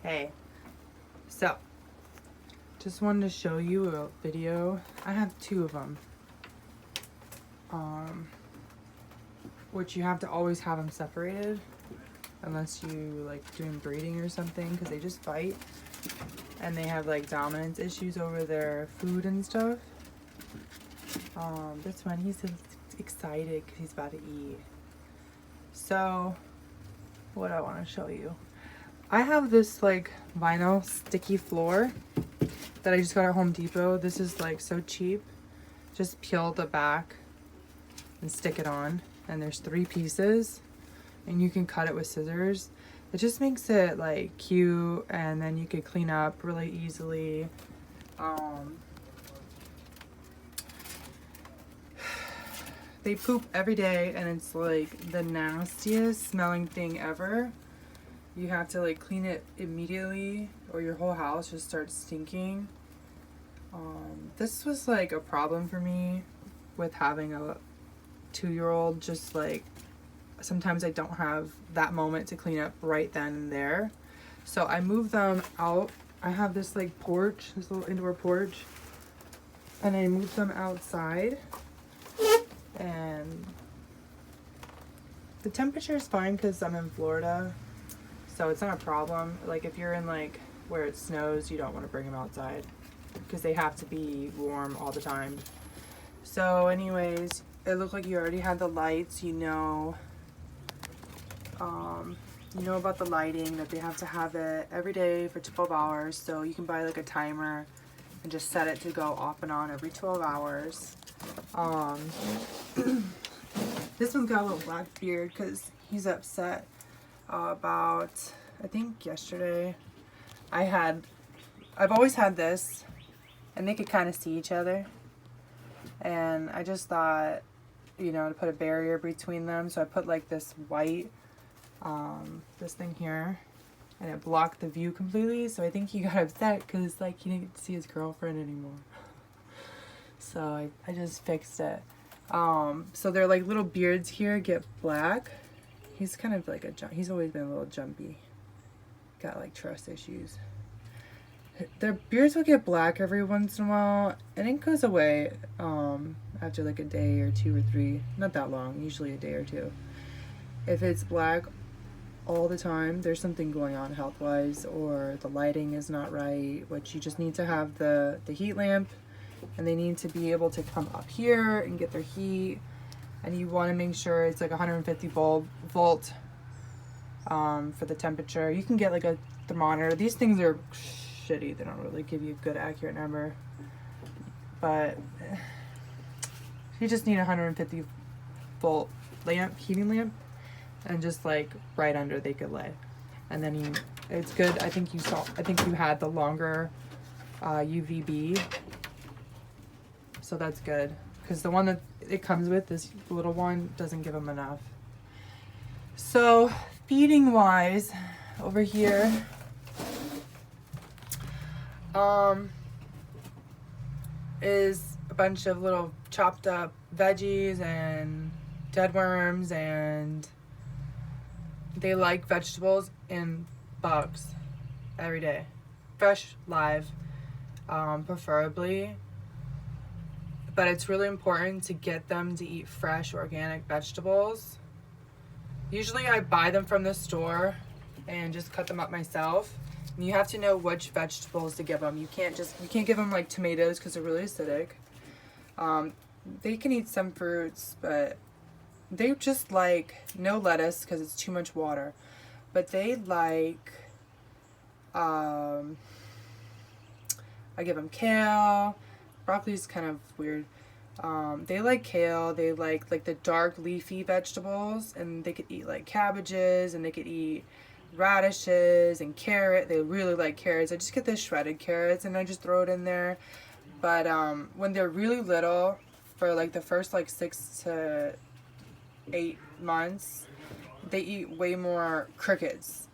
Hey, so just wanted to show you a video. I have two of them, which you have to always have them separated unless you like doing breeding or something, because they just fight and they have like dominance issues over their food and stuff. This one, he's excited because he's about to eat. So what I want to show you, I have this like vinyl sticky floor that I just got at Home Depot. This is like so cheap. Just peel the back and stick it on, and there's 3 pieces and you can cut it with scissors. It just makes it like cute, and then you could clean up really easily. They poop every day and it's like the nastiest smelling thing ever. You have to like clean it immediately or your whole house just starts stinking. This was like a problem for me with having a 2-year-old. Just like sometimes I don't have that moment to clean up right then and there. So I moved them out. I have this like porch, this little indoor porch, and I moved them outside. And the temperature is fine because I'm in Florida, so it's not a problem. Like if you're in like where it snows, you don't want to bring them outside because they have to be warm all the time. So anyways, it looked like you already had the lights. You know about the lighting, that they have to have it every day for 12 hours. So you can buy like a timer and just set it to go off and on every 12 hours. This one's got a little black beard because he's upset about, I think yesterday, I've always had this, and they could kind of see each other, and I just thought, to put a barrier between them, so I put like this white, this thing here, and it blocked the view completely. So I think he got upset because like he didn't see his girlfriend anymore. So I just fixed it. So their like little beards here get black. He's kind of like he's always been a little jumpy. Got like trust issues. Their beards will get black every once in a while, and it goes away after like a day or 2 or 3. Not that long, usually a day or 2. If it's black all the time, there's something going on health-wise, or the lighting is not right, which you just need to have the heat lamp, and they need to be able to come up here and get their heat, and you want to make sure it's like 150 volt for the temperature. You can get like a thermometer. These things are shitty. They don't really give you a good accurate number, but you just need a 150 volt heating lamp, and just like right under they could lay, and then it's good. I think you had the longer UVB. So that's good, because the one that it comes with, this little one, doesn't give them enough. So feeding wise, over here, is a bunch of little chopped up veggies and dead worms, and they like vegetables and bugs every day, fresh, live, preferably. But it's really important to get them to eat fresh, organic vegetables. Usually I buy them from the store and just cut them up myself. And you have to know which vegetables to give them. You can't give them like tomatoes because they're really acidic. They can eat some fruits, but they just like no lettuce because it's too much water. But they like, I give them kale. Broccoli is kind of weird. They like kale. They like the dark leafy vegetables, and they could eat like cabbages, and they could eat radishes and carrot. They really like carrots. I just get the shredded carrots and I just throw it in there. But when they're really little, for like the first like 6 to 8 months, they eat way more crickets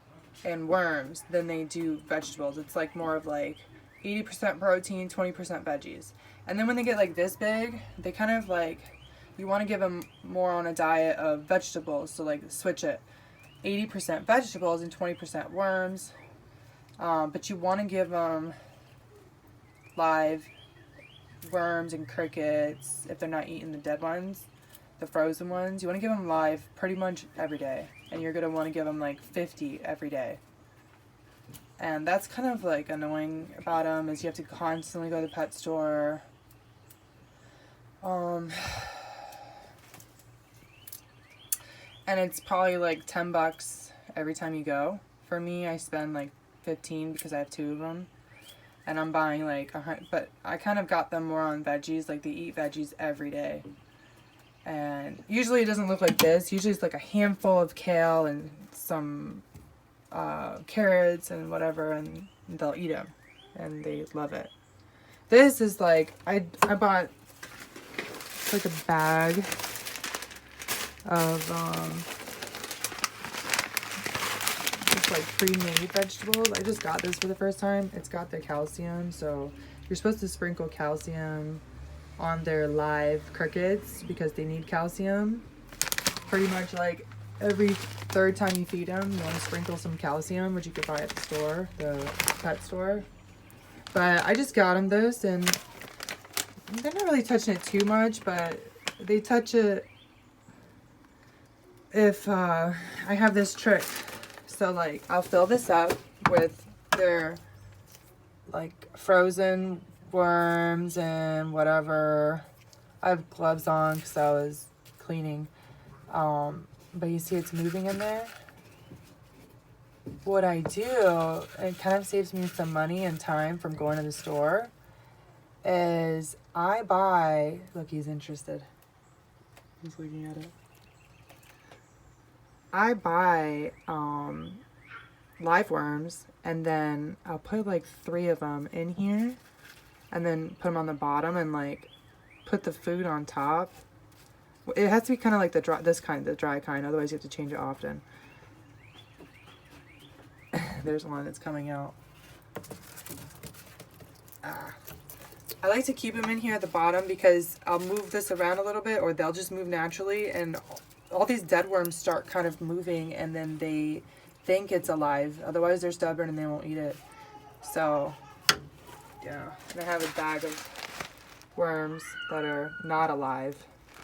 and worms than they do vegetables. It's like more of like 80% protein, 20% veggies. And then when they get like this big, they kind of like, you want to give them more on a diet of vegetables. So like switch it, 80% vegetables and 20% worms. But you want to give them live worms and crickets if they're not eating the dead ones, the frozen ones. You want to give them live pretty much every day, and you're going to want to give them like 50 every day. And that's kind of like annoying about them, is you have to constantly go to the pet store. And it's probably like $10 every time you go. For me, I spend like 15 because I have 2 of them. And I'm buying like but I kind of got them more on veggies, like they eat veggies every day. And usually it doesn't look like this. Usually it's like a handful of kale and some carrots and whatever, and they'll eat them. And they love it. This is like, I bought like a bag of just like pre-made vegetables. I just got this for the first time. It's got the calcium, so you're supposed to sprinkle calcium on their live crickets because they need calcium. Pretty much like every 3rd time you feed them, you want to sprinkle some calcium, which you could buy at the store, the pet store. But I just got them this, and they're not really touching it too much, but they touch it if I have this trick. So like I'll fill this up with their like frozen worms and whatever. I have gloves on because I was cleaning. But you see it's moving in there. What I do, it kind of saves me some money and time from going to the store, is I buy, look, he's interested. He's looking at it. I buy live worms, and then I'll put like 3 of them in here, and then put them on the bottom, and like put the food on top. It has to be kind of like the dry kind, otherwise you have to change it often. There's one that's coming out. I like to keep them in here at the bottom because I'll move this around a little bit, or they'll just move naturally, and all these dead worms start kind of moving, and then they think it's alive. Otherwise they're stubborn and they won't eat it. So yeah, and I have a bag of worms that are not alive,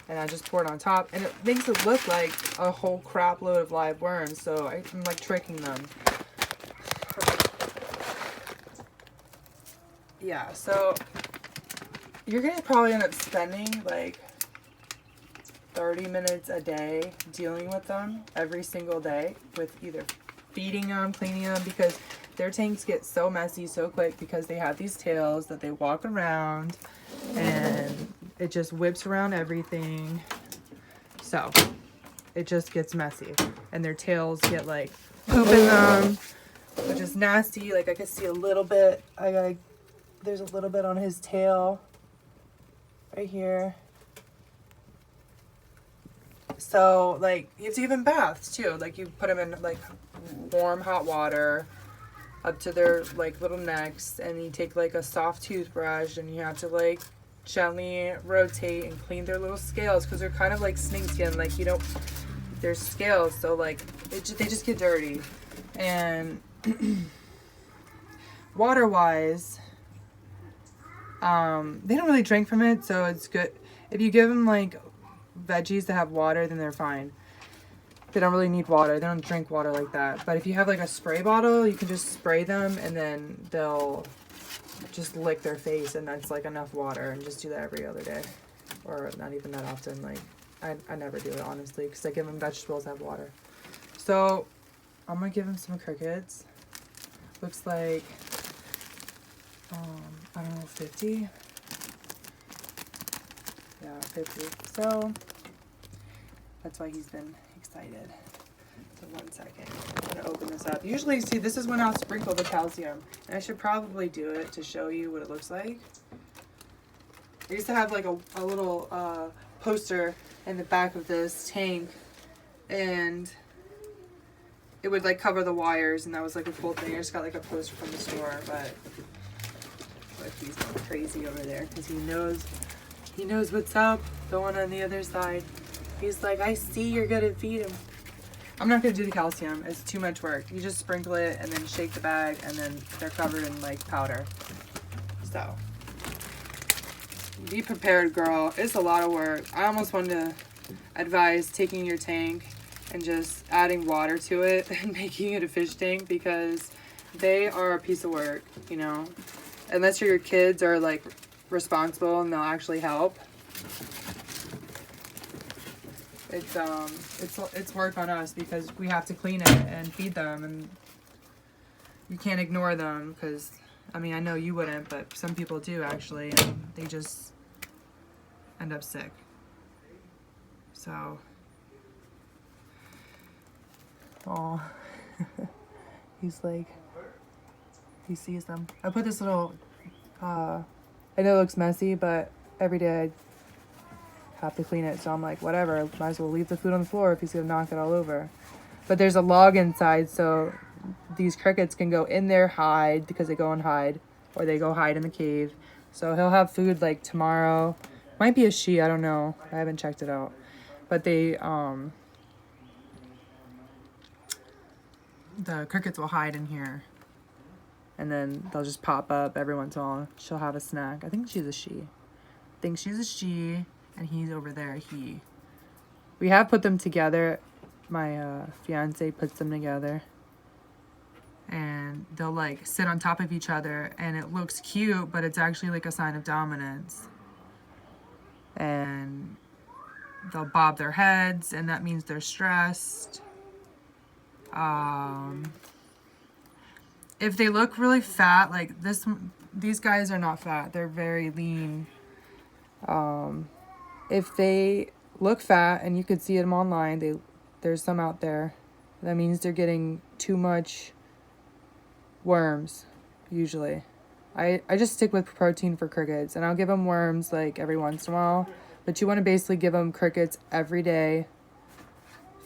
and I just pour it on top, and it makes it look like a whole crap load of live worms. So I'm like tricking them. Yeah, so you're gonna probably end up spending like 30 minutes a day dealing with them every single day, with either feeding them, cleaning them, because their tanks get so messy so quick because they have these tails that they walk around and it just whips around everything. So it just gets messy, and their tails get like poop in them, which is nasty. Like I could see a little bit. There's a little bit on his tail right here. So like you have to give them baths too. Like you put them in like warm hot water up to their like little necks, and you take like a soft toothbrush and you have to like gently rotate and clean their little scales, because they're kind of like snake skin. Like you don't, there's scales, so like they just get dirty. And water wise, they don't really drink from it, so it's good. If you give them like veggies that have water, then they're fine. They don't really need water. They don't drink water like that. But if you have like a spray bottle, you can just spray them, and then they'll just lick their face, and that's like enough water. And just do that every other day, or not even that often. Like I never do it, honestly, because I give them vegetables that have water. So I'm gonna give them some crickets. Looks like I don't know, 50. Yeah, 50. So that's why he's been excited. So 1 second. I'm gonna open this up. Usually, see, this is when I'll sprinkle the calcium, and I should probably do it to show you what it looks like. I used to have like a little poster in the back of this tank, and it would like cover the wires, and that was like a cool thing. I just got like a poster from the store, but he's going crazy over there because he knows what's up. The one on the other side, he's like, I see you're gonna feed him. I'm not going to do the calcium. It's too much work. You just sprinkle it and then shake the bag and then they're covered in like powder. So, be prepared, girl. It's a lot of work. I almost want to advise taking your tank and just adding water to it and making it a fish tank, because they are a piece of work, you know. Unless your kids are like responsible and they'll actually help. It's work on us because we have to clean it and feed them, and you can't ignore them because, I mean, I know you wouldn't, but some people do actually, and they just end up sick. So, oh, he's like, he sees them. I put this little, I know it looks messy, but every day I have to clean it, so I'm like, whatever, might as well leave the food on the floor if he's gonna knock it all over. But there's a log inside, so these crickets can go in there, hide, because they go and hide, or they go hide in the cave. So he'll have food like tomorrow. Might be a she, I don't know, I haven't checked it out. But they the crickets will hide in here, and then they'll just pop up every once in a while. She'll have a snack. I think she's a she. I think she's a she. And he's over there, we have put them together. My fiance puts them together. And they'll like sit on top of each other, and it looks cute, but it's actually like a sign of dominance. And they'll bob their heads, and that means they're stressed. If they look really fat, like these guys are not fat, they're very lean. If they look fat, and you could see them online, there's some out there, that means they're getting too much worms, usually. I just stick with protein for crickets, and I'll give them worms like every once in a while, but you want to basically give them crickets every day,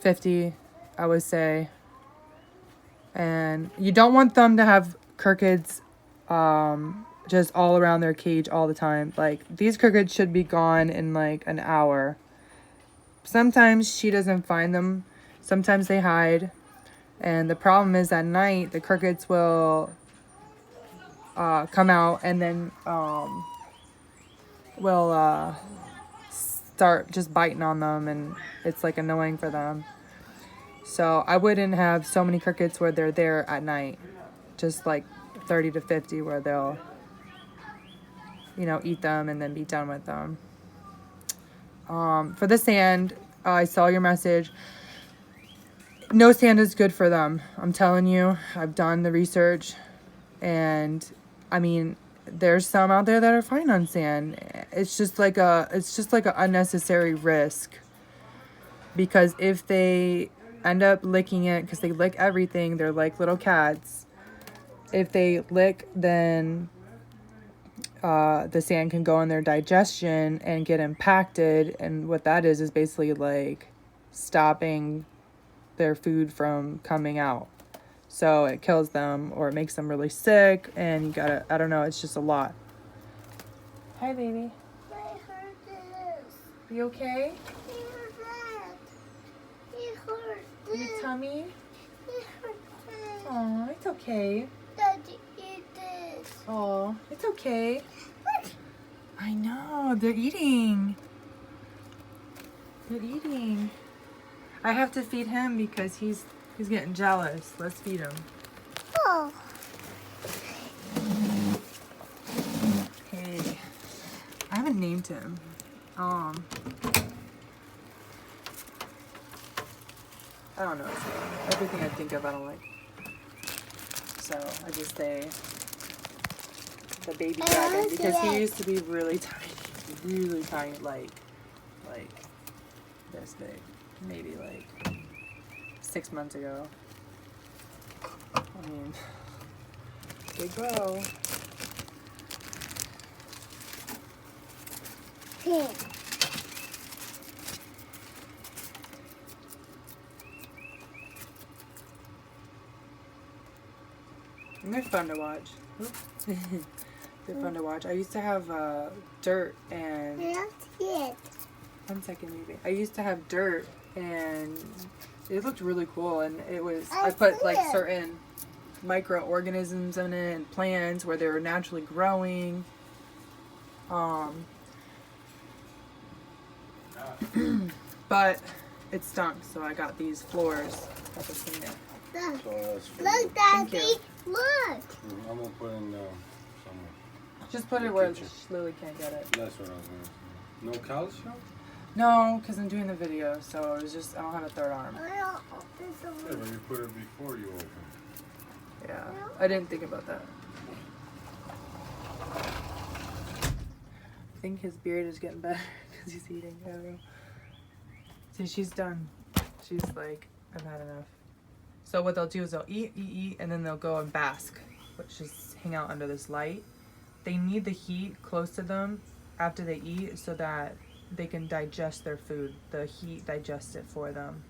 50, I would say. And you don't want them to have crickets just all around their cage all the time. Like, these crickets should be gone in like an hour. Sometimes she doesn't find them. Sometimes they hide. And the problem is at night, the crickets will come out and then will start just biting on them, and it's like annoying for them. So I wouldn't have so many crickets where they're there at night. Just like 30 to 50 where they'll, you know, eat them and then be done with them. For the sand, I saw your message. No sand is good for them. I'm telling you, I've done the research, and I mean, there's some out there that are fine on sand. It's just like an unnecessary risk, because if they end up licking it, because they lick everything, they're like little cats. If they lick, then the sand can go in their digestion and get impacted, and what that is basically like stopping their food from coming out. So it kills them, or it makes them really sick, and you gotta, I don't know, it's just a lot. Hi, baby. I hurt this. You okay? It hurt. It hurt this. Your tummy? It hurt this. Oh, it's okay. Daddy, eat this. Oh, it's okay. What? I know, they're eating. They're eating. I have to feed him because he's getting jealous. Let's feed him. Oh. Hey, I haven't named him. I don't know his name. Everything I think of, I don't like. So I just say the baby dragon, because he used to be really tiny, like this big, maybe like 6 months ago. I mean, they grow. Pink. And they're fun to watch. They're fun to watch. I used to have dirt and... That's it. 1 second, maybe. I used to have dirt and it looked really cool, and it was, I I put like see it. certain microorganisms in it and plants where they were naturally growing. But it stunk, so I got these floors at the cleaner. Look, So that's for look, you. Thank Daddy. you. Look. I'm gonna put in somewhere. Just put The it where kitchen. Lily can't get it. That's what I was gonna say. No calcium? No, because I'm doing the video, so it's just, I don't have a third arm. I don't open the Yeah, but you put it before you open. Yeah, I didn't think about that. I think his beard is getting better because he's eating. I don't know. See, she's done. She's like, I've had enough. So what they'll do is they'll eat, and then they'll go and bask, which is hang out under this light. They need the heat close to them after they eat so that they can digest their food. The heat digests it for them.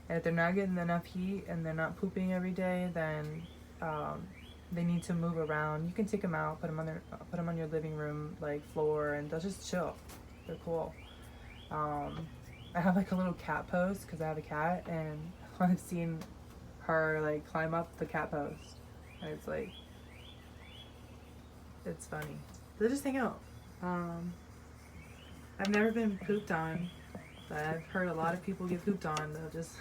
And if they're not getting enough heat and they're not pooping every day, then they need to move around. You can take them out, put them on your living room like floor, and they'll just chill. They're cool. I have like a little cat post because I have a cat, and I've seen her like climb up the cat post, and it's like, it's funny. They just hang out. I've never been pooped on, but I've heard a lot of people get pooped on. They'll just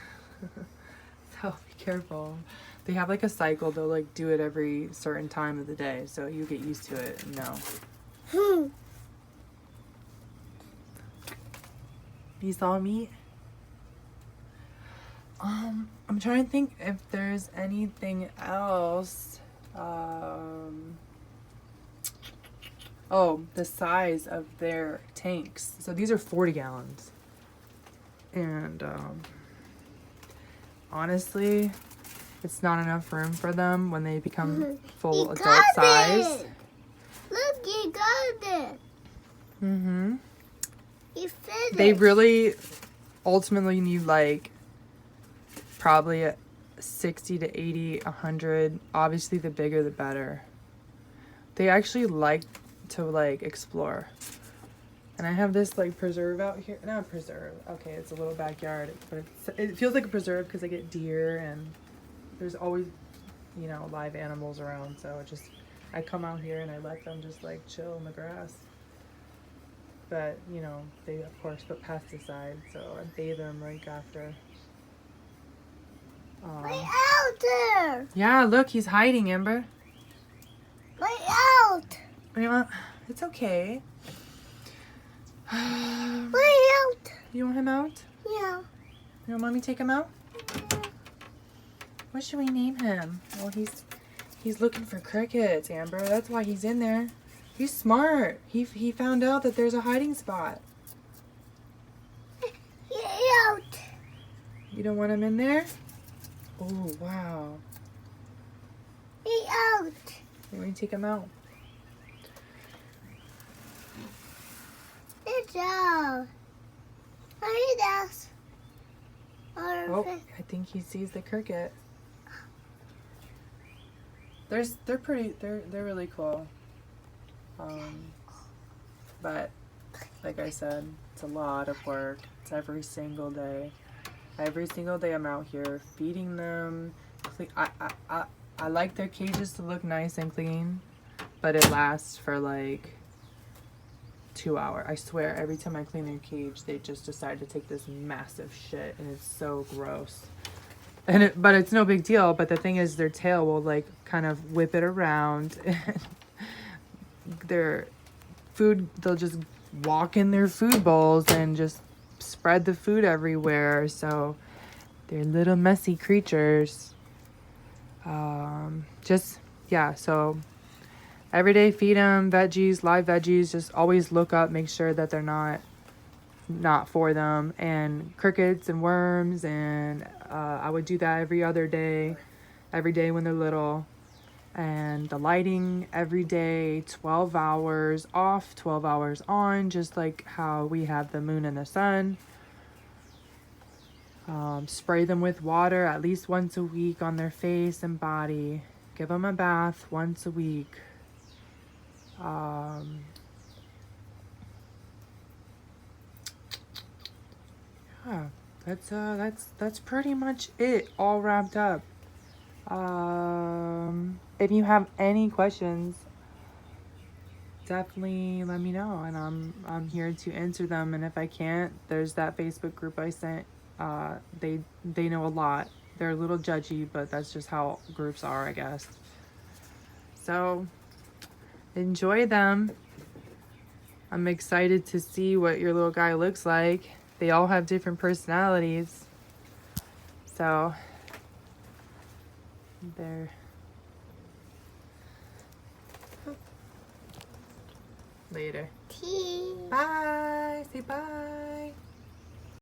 so be careful. They have like a cycle. They'll like do it every certain time of the day, so you get used to it. And no. You saw me? I'm trying to think if there's anything else. Oh, the size of their tanks. So these are 40 gallons. And honestly, it's not enough room for them when they become full You adult got size. it. Look, you got it. Mm-hmm. You finished. They really ultimately need like probably 60 to 80, 100. Obviously, the bigger the better. They actually like to like explore. And I have this like preserve out here. Not preserve. Okay, it's a little backyard, but it feels like a preserve because I get deer and there's always, you know, live animals around. So I come out here and I let them just like chill in the grass. But, you know, they of course put pesticides, so I bathe them right after. Way out there. Yeah, look, he's hiding, Amber. Way out. You want? It's okay. Way out. You want him out? Yeah. You want mommy to take him out? What should we name him? Well, he's looking for crickets, Amber. That's why he's in there. He's smart. He found out that there's a hiding spot. Get out. You don't want him in there? Oh, wow. Get out. You want to take him out? Good job. Hey, that's Oh, I think he sees the cricket. They're really cool. But like I said, it's a lot of work. It's every single day. Every single day I'm out here feeding them. I like their cages to look nice and clean, but it lasts for like 2 hours. I swear, every time I clean their cage, they just decide to take this massive shit, and it's so gross. But it's no big deal. But the thing is, their tail will like kind of whip it around. Their food, they'll just walk in their food bowls and just spread the food everywhere. So they're little messy creatures. So every day feed them veggies, live veggies. Just always look up, make sure that they're not for them, and crickets and worms, and I would do that every day when they're little. And the lighting every day, 12 hours off, 12 hours on, just like how we have the moon and the sun. Spray them with water at least once a week on their face and body. Give them a bath once a week. Yeah, that's pretty much it, all wrapped up. If you have any questions, definitely let me know, and I'm here to answer them. And if I can't, there's that Facebook group I sent. They know a lot. They're a little judgy, but that's just how groups are, I guess. So enjoy them. I'm excited to see what your little guy looks like. They all have different personalities. So there. Later. Tea. Bye. Say bye.